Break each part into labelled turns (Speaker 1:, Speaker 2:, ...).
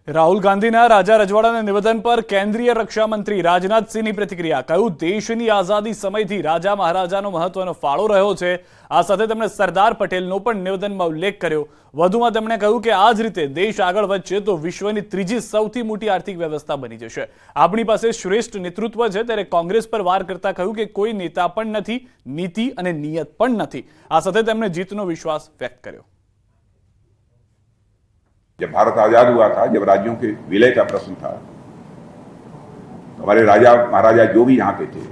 Speaker 1: રાહુલ ગાંધીના રાજા રજવાડાના નિવેદન પર કેન્દ્રીય રક્ષા મંત્રી રાજનાથસિંહની પ્રતિક્રિયા। કહ્યું, દેશની આઝાદી સમયથી રાજા મહારાજાનો મહત્વનો ફાળો રહ્યો છે। આ સાથે તેમણે સરદાર પટેલનો પણ નિવેદનમાં ઉલ્લેખ કર્યો। વધુમાં તેમણે કહ્યું કે આ જ રીતે દેશ આગળ વધશે તો વિશ્વની ત્રીજી સૌથી મોટી આર્થિક વ્યવસ્થા બની જશે। આપણી પાસે શ્રેષ્ઠ નેતૃત્વ છે। ત્યારે કોંગ્રેસ પર વાર કરતા કહ્યું કે કોઈ નેતા પણ નથી, નીતિ અને નિયત પણ નથી। આ સાથે તેમણે જીતનો વિશ્વાસ વ્યક્ત કર્યો।
Speaker 2: जब भारत आजाद हुआ था, जब राज्यों के विलय का प्रश्न था, तो हमारे राजा महाराजा जो भी यहाँ पे थे,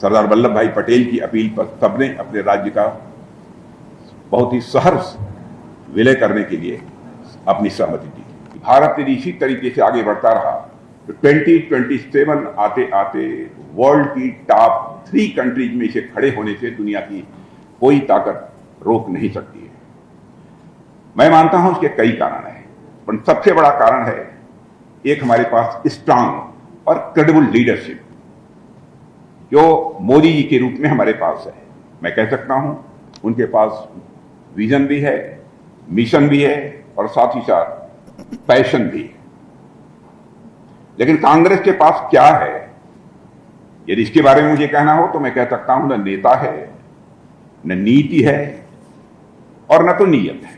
Speaker 2: सरदार वल्लभ भाई पटेल की अपील पर सबने अपने राज्य का बहुत ही सहर्ष विलय करने के लिए अपनी सहमति दी। भारत यदि इसी तरीके से आगे बढ़ता रहा तो 2027 आते आते वर्ल्ड की टॉप 3 कंट्रीज में से खड़े होने से दुनिया की कोई ताकत रोक नहीं सकती है। मैं मानता हूं उसके कई कारण हैं, पर सबसे बड़ा कारण है एक हमारे पास स्ट्रांग और क्रेडिबल लीडरशिप जो मोदी जी के रूप में हमारे पास है। मैं कह सकता हूं उनके पास विजन भी है, मिशन भी है और साथ ही साथ पैशन भी है। लेकिन कांग्रेस के पास क्या है, यदि इसके बारे में मुझे कहना हो तो मैं कह सकता हूं न नेता है, न नीति है और न तो नियत है।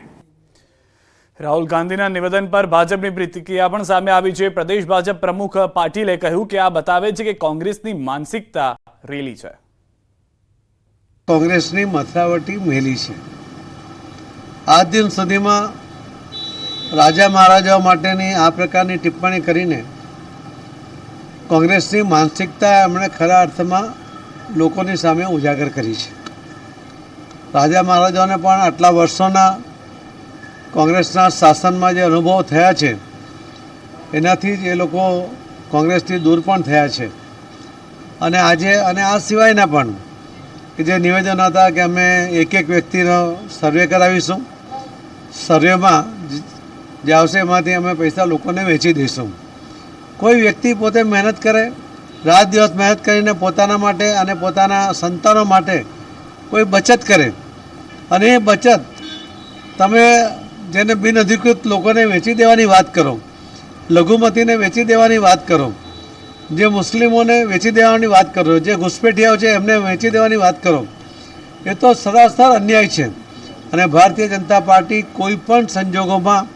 Speaker 1: રાહુલ ગાંધીના નિવેદન પર ભાજપની પ્રતિક્રિયા પણ સામે આવી છે। પ્રદેશ ભાજપ પ્રમુખ પાટીલે કહ્યું કે આ બતાવે છે કે કોંગ્રેસની માનસિકતા રેલી છે।
Speaker 3: કોંગ્રેસની મથરાવટી મેલી છે। આજ દિન સુધીમાં રાજા મહારાજાઓ માટેની આ પ્રકારની ટિપ્પણી કરીને કોંગ્રેસની માનસિકતા એમણે ખરા અર્થમાં લોકોની સામે ઉજાગર કરી છે। રાજા મહારાજાઓને પણ આટલા વર્ષોના કોંગ્રેસના શાસનમાં જે અનુભવ થયા છે એનાથી જ એ લોકો કોંગ્રેસથી દૂર પણ થયા છે। અને આજે અને આ સિવાયના પણ કે જે નિવેદન હતા કે અમે એક એક વ્યક્તિનો સર્વે કરાવીશું, સર્વેમાં જે આવશે એમાંથી અમે પૈસા લોકોને વેચી દઈશું। કોઈ વ્યક્તિ પોતે મહેનત કરે, રાત દિવસ મહેનત કરીને પોતાના માટે અને પોતાના સંતાનો માટે કોઈ બચત કરે અને એ બચત તમે જેને બિનઅધિકૃત લોકોને વેચી દેવાની વાત કરો, લઘુમતીને વેચી દેવાની વાત કરો, જે મુસ્લિમોને વેચી દેવાની વાત કરો, જે ઘુસપેઠિયાઓ છે એમને વેચી દેવાની વાત કરો, એ તો સરાસર અન્યાય છે। અને ભારતીય જનતા પાર્ટી કોઈ પણ સંજોગોમાં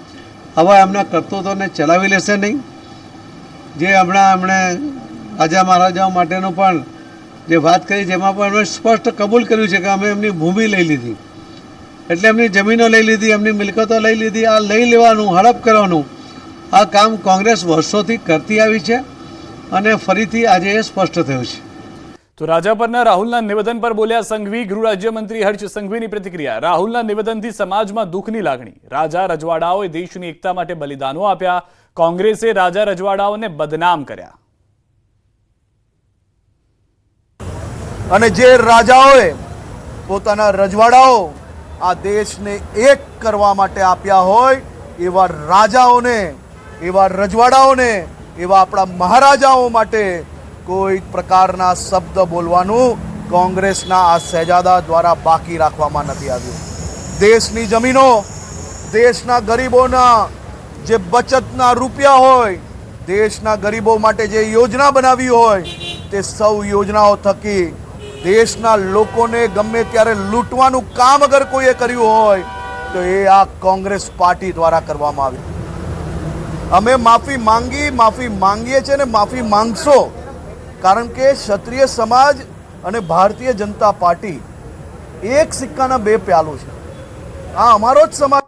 Speaker 3: આવા એમના કરતૂતોને ચલાવી લેશે નહીં। જે હમણાં એમણે રાજા મહારાજાઓ માટેનું પણ જે વાત કરી જેમાં પણ એમણે સ્પષ્ટ કબૂલ કર્યું છે કે અમે એમની ભૂમિ લઈ લીધી, એટલે એમની જમીનો લઈ લીધી, એમની મિલકતો લઈ લીધી। આ લઈ લેવાનું, હડપ કરવાનું આ કામ કોંગ્રેસ વર્ષોથી કરતી આવી છે અને ફરીથી આજે એ સ્પષ્ટ થયું છે।
Speaker 1: તો રાજા પરના રાહુલના નિવેદન પર બોલ્યા સંઘવી। ગૃહ રાજ્યમંત્રી હર્ષ સંઘવીની પ્રતિક્રિયા। રાહુલના નિવેદનથી સમાજમાં દુઃખની લાગણી। રાજા રજવાડાઓએ દેશની એકતા માટે બલિદાનો આપ્યા, કોંગ્રેસે રાજા રજવાડાઓને બદનામ કર્યા।
Speaker 4: અને જે રાજાઓએ પોતાના રજવાડાઓ આ દેશને એક કરવા માટે આપ્યા હોય એવા રાજાઓને, એવા રજવાડાઓને, એવા આપણા મહારાજાઓ માટે કોઈ પ્રકારના શબ્દ બોલવાનું કોંગ્રેસના આ શહેજાદા દ્વારા બાકી રાખવામાં નથી આવ્યું। દેશની જમીનો, દેશના ગરીબોના જે બચતના રૂપિયા હોય, દેશના ગરીબો માટે જે યોજના બનાવી હોય તે સૌ યોજનાઓ થકી દેશના લોકોને ગમે ત્યારે લૂંટવાનું કામ અગર કોઈએ કર્યું હોય તો એ આ કોંગ્રેસ પાર્ટી દ્વારા કરવામાં આવ્યું। અમે માફી માંગીએ છીએ ને માફી માંગશો, કારણ કે ક્ષત્રિય સમાજ અને ભારતીય જનતા પાર્ટી એક સિક્કાના બે પહેલું છે। આ અમારો જ સમાજ।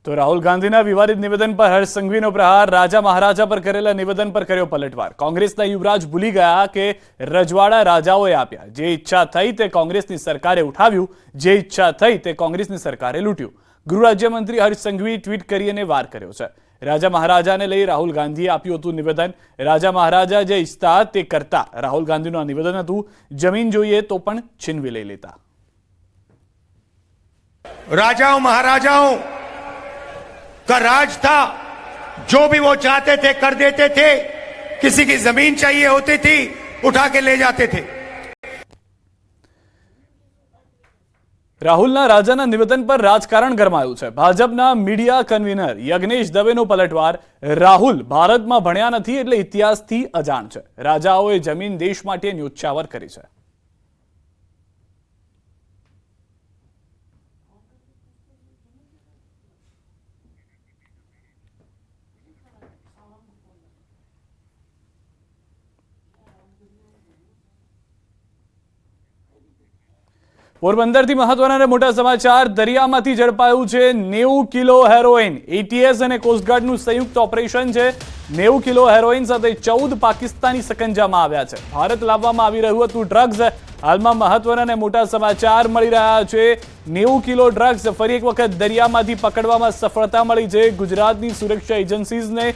Speaker 1: તો રાહુલ ગાંધીના વિવાદિત નિવેદન પર હર્ષ સંઘવીનો પ્રહાર। રાજા મહારાજા પર કરેલા નિવેદન પર કર્યો પલટવાર। કોંગ્રેસના યુવરાજ ભૂલી ગયા કે રજવાડા રાજાઓએ આપ્યા, જે ઈચ્છા થઈ તે કોંગ્રેસની સરકારે ઉઠાવ્યું, જે ઈચ્છા થઈ તે કોંગ્રેસની સરકારે લૂંટ્યું। ગૃહ રાજ્યમંત્રી હર્ષ સંઘવી ટ્વીટ કરીને વાર કર્યો છે। રાજા મહારાજાને લઈ રાહુલ ગાંધીએ આપ્યું હતું નિવેદન। રાજા મહારાજા જે ઈચ્છતા તે કરતા। રાહુલ ગાંધીનું આ નિવેદન હતું, જમીન જોઈએ તો પણ છીનવી લઈ લેતા।
Speaker 5: राजाओं महाराजाओं का राज था, जो भी वो चाहते थे कर देते थे। किसी की जमीन चाहिए होती थी उठा के ले जाते थे।
Speaker 1: રાહુલના રાજાના નિવેદન પર રાજકારણ ગરમાયું છે. ભાજપના મીડિયા કન્વીનર યજ્ઞેશ દવેનો પલટવાર. રાહુલ ભારતમાં ભણ્યા નથી એટલે ઇતિહાસથી અજાણ છે. રાજાઓએ જમીન દેશ માટે ન્યોછાવર કરી છે. પોરબંદરથી મહત્વના અને મોટા સમાચાર. દરિયામાંથી ઝડપાયું છે 90 કિલો હેરોઇન. એટીએસ અને કોસ્ટગાર્ડનું સંયુક્ત ઓપરેશન છે. 90 કિલો હેરોઇન સાથે 14 પાકિસ્તાની સકંજામાં આવ્યા છે. ભારત લાવવામાં આવી રહ્યું હતું ડ્રગ્સ. હાલમાં મહત્વના અને મોટા સમાચાર મળી રહ્યા છે. 90 કિલો ડ્રગ્સ ફરી એક વખત દરિયામાંથી પકડવામાં સફળતા મળી છે. ગુજરાતની સુરક્ષા એજન્સીઝને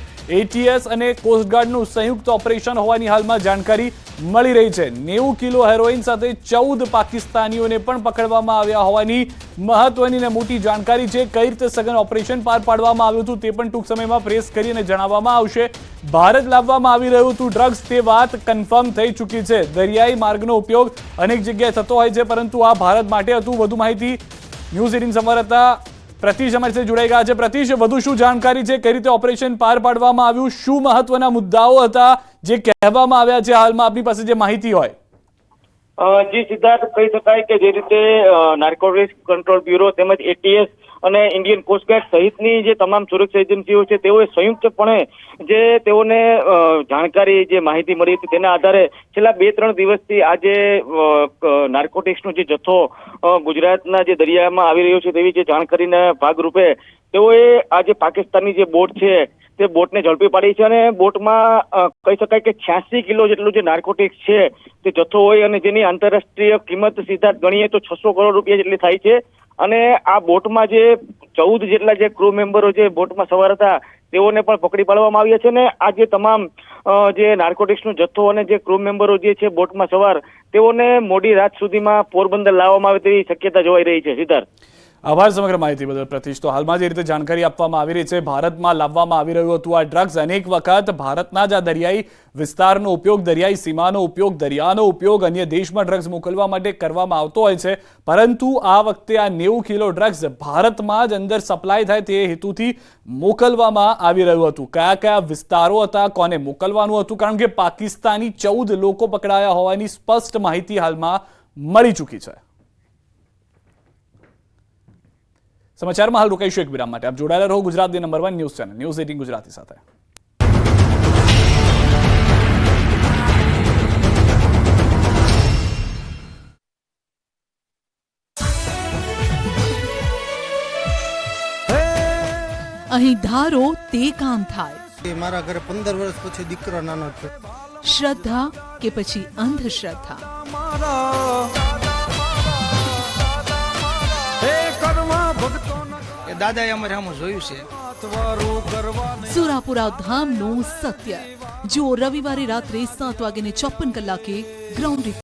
Speaker 1: એટીએસ અને કોસ્ટગાર્ડનું સંયુક્ત ઓપરેશન હોવાની હાલમાં જાણકારી મળી રહી છે. 90 કિલો હેરોઇન સાથે 14 પાકિસ્તાનીઓને પણ પકડવામાં આવ્યા હોવાની મહત્વની અને મોટી જાણકારી છે. કઈ રીતે સઘન ઓપરેશન પાર પાડવામાં આવ્યું હતું તે પણ ટૂંક સમયમાં પ્રેસ કરીને જણાવવામાં આવશે. ભારત લાવવામાં આવી રહ્યું હતું ડ્રગ્સ તે વાત કન્ફર્મ થઈ ચૂકી છે. દરિયાઈ માર્ગનો ઉપયોગ અનેક જગ્યાએ થતો હોય છે, પરંતુ આ ભારત માટે હતું. વધુ માહિતી ન્યૂઝ 18 સંવાદદાતા પ્રતિશ અમારી સાથે જોડાઈ ગયા છે. પ્રતિશ, વધુ શું જાણકારી છે? કઈ રીતે ઓપરેશન પાર પાડવામાં આવ્યું? શું મહત્વના મુદ્દાઓ હતા જે કહેવામાં આવ્યા છે હાલમાં આપની પાસે જે માહિતી હોય?
Speaker 6: જી સિદ્ધાર્થ, કહી શકાય કે જે રીતે નાર્કોટિક્સ કંટ્રોલ બ્યુરો તેમજ એટીએસ અને ઇન્ડિયન કોસ્ટગાર્ડ સહિતની જે તમામ સુરક્ષા એજન્સીઓ છે તેઓએ સંયુક્તપણે જે તેઓને જાણકારી જે માહિતી મળી હતી તેના આધારે છેલ્લા 2-3 દિવસથી આજે નાર્કોટિક્સનો જે જથ્થો ગુજરાતના જે દરિયામાં આવી રહ્યો છે તેવી જે જાણકારીના ભાગરૂપે તેઓએ આજે પાકિસ્તાનની જે બોટ છે તે બોટને ઝડપી પાડી છે અને બોટમાં કહી શકાય કે 86 કિલો જેટલું જે નાર્કોટિક્સ છે તે જથ્થો હોય અને જેની આંતરરાષ્ટ્રીય કિંમત સીધા ગણીએ તો 600 કરોડ રૂપિયા જેટલી થાય છે. અને આ બોટમાં જે 14 જેટલા જે ક્રૂ મેમ્બરો જે બોટમાં સવાર હતા તેઓને પણ પકડી પાડવામાં આવ્યા છે. ને આ જે તમામ જે નાર્કોટિક્સનો જથ્થો અને જે ક્રૂ મેમ્બરો જે છે બોટમાં સવાર તેઓને મોડી રાત સુધીમાં પોરબંદર લાવવામાં આવે તેવી શક્યતા જોવાઈ રહી છે. સિદ્ધાર્થ,
Speaker 1: આભાર સમગ્ર માહિતી બદલ પ્રતિશ. તો હાલમાં જે રીતે જાણકારી આપવામાં આવી રહી છે, ભારતમાં લાવવામાં આવી રહ્યું હતું આ ડ્રગ્સ. અનેક વખત ભારતના જ આ દરિયાઈ વિસ્તારનો ઉપયોગ, દરિયાઈ સીમાનો ઉપયોગ, દરિયાનો ઉપયોગ અન્ય દેશમાં ડ્રગ્સ મોકલવા માટે કરવામાં આવતો હોય છે. પરંતુ આ વખતે આ 90 કિલો ડ્રગ્સ ભારતમાં જ અંદર સપ્લાય થાય તે હેતુથી મોકલવામાં આવી રહ્યું હતું. કયા કયા વિસ્તારો હતા, કોને મોકલવાનું હતું? કારણ કે પાકિસ્તાની 14 લોકો પકડાયા હોવાની સ્પષ્ટ માહિતી હાલમાં મળી ચૂકી છે. સમાચારમાં હાલ રોકાઈશું એક વિરામ માટે. આપ જોડાયેલા રહો ગુજરાતની number 1 news channel news 18 Gujarati સાથે.
Speaker 7: અહીં ધારો તે કામ થાય.
Speaker 8: મારા ઘરે 15 વર્ષ પછી દીકરો નાનો છે.
Speaker 7: શ્રદ્ધા કે પછી અંધશ્રદ્ધા,
Speaker 8: દાદાએ અમારે આમ જોયું છે.
Speaker 7: સુરાપુરા ધામનું સત્ય. જો રવિવારે રાત્રે 7:54 ગ્રાઉન્ડ